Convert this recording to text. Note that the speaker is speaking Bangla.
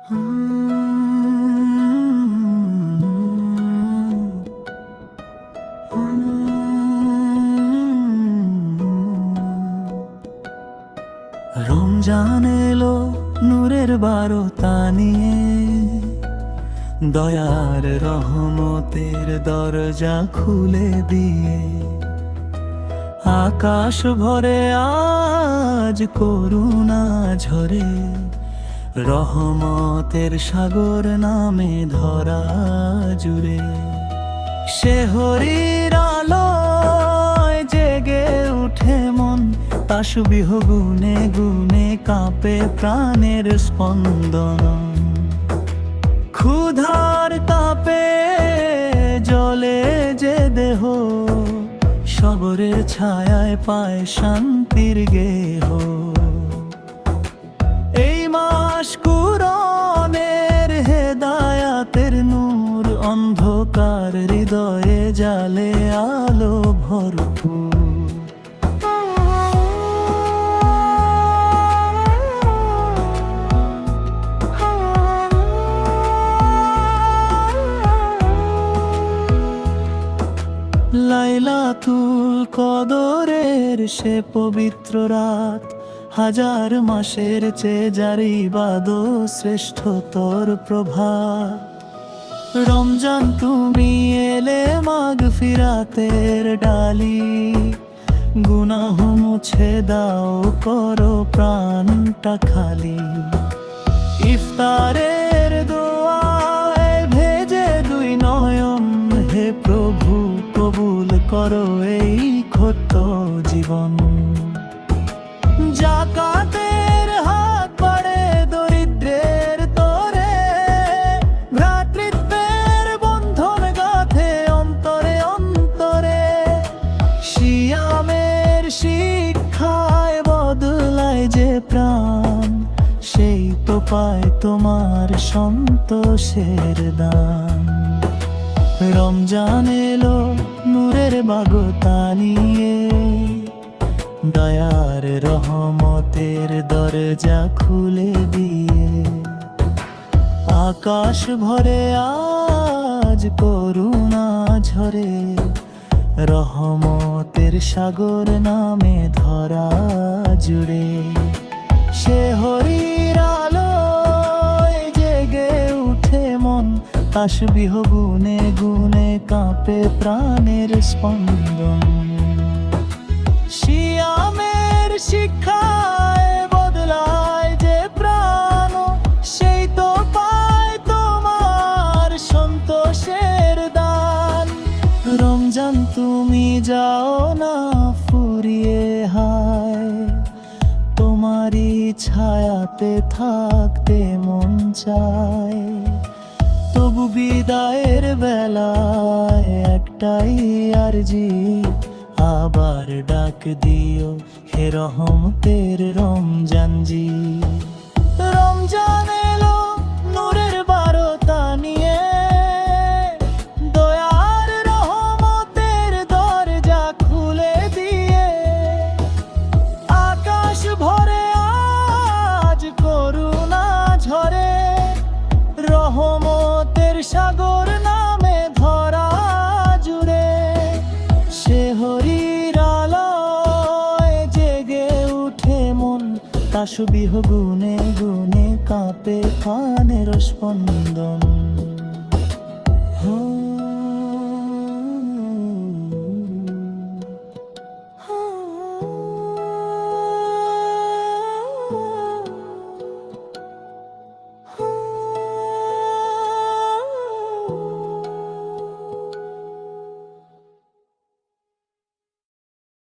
রমজান এলো নূরের বারতা নিয়ে, দয়ার রহমতের দরজা খুলে দিয়ে। আকাশ ভরে আজ করুণা ঝরে, রহমতের সাগর নামে ধরা জুড়ে। শেহরির আলোয় জেগে উঠে মন, তাসবিহ গুনে গুনে কাঁপে প্রাণের স্পন্দন। ক্ষুধার তাপে জ্বলে যে দেহ, সবরের ছায়ায় পায় শান্তির গেহ। এই মাস কুরআনের হেদায়াতের নূর, অন্ধকার হৃদয়ে জালে আলো ভরপুর। লাইলাতুল কদরের সে পবিত্র রাত, হাজার মাসের চেয়ে যার ইবাদত শ্রেষ্ঠতর প্রভাত। রমজান তুমি এলে মাগফিরাতের ডালি, গুনাহ মুছে দাও করো প্রাণটা খালি। ইফতারের দোয়ায় ভেজে দুই নয়ন, হে প্রভু কবুল করো এই ছোট্ট জীবন। জাকাতের হাত বাড়ে দরিদ্রের তরে, ভ্রাতৃত্বের বন্ধন গাঁথে অন্তরে অন্তরে। সিয়ামের শিক্ষায় বদলায় যে প্রাণ, সেই তো পায় তোমার সন্তোষের দান। রমজান এলো নূরের বাগতা নিয়ে, দয়ার রহমতের দরজা খুলে দিয়ে। আকাশ ভরে আজ করুণা ঝরে, রহমতের সাগর নামে ধরা জুড়ে। শেহরির আলোয় জেগে উঠে মন, তাসবিহ গুনে গুনে কাঁপে প্রাণের স্পন্দন। সিয়ামের শিক্ষায় বদলায় যে প্রাণ, সেই তো পায় তোমার সন্তোষের দান। রমজান তুমি যাও না ফুরিয়ে হায়, তোমারই ছায়াতে থাকতে মন চায়। তবু বিদায়ের বেলায় একটাই আরজি, আবার ডাক দিও হে রহমতের রমজানজি। রমজান এলো নূরের বারতা নিয়ে, দয়ার রহমতের দরজা খুলে দিয়ে। আকাশ ভরে আজ করুণা ঝরে, রহমতের সাগর নামে ধরা জুড়ে। শেহরির আলোয় জেগে উঠে মন, তাসবিহ গুনে গুনে কাঁপে প্রাণের স্পন্দন।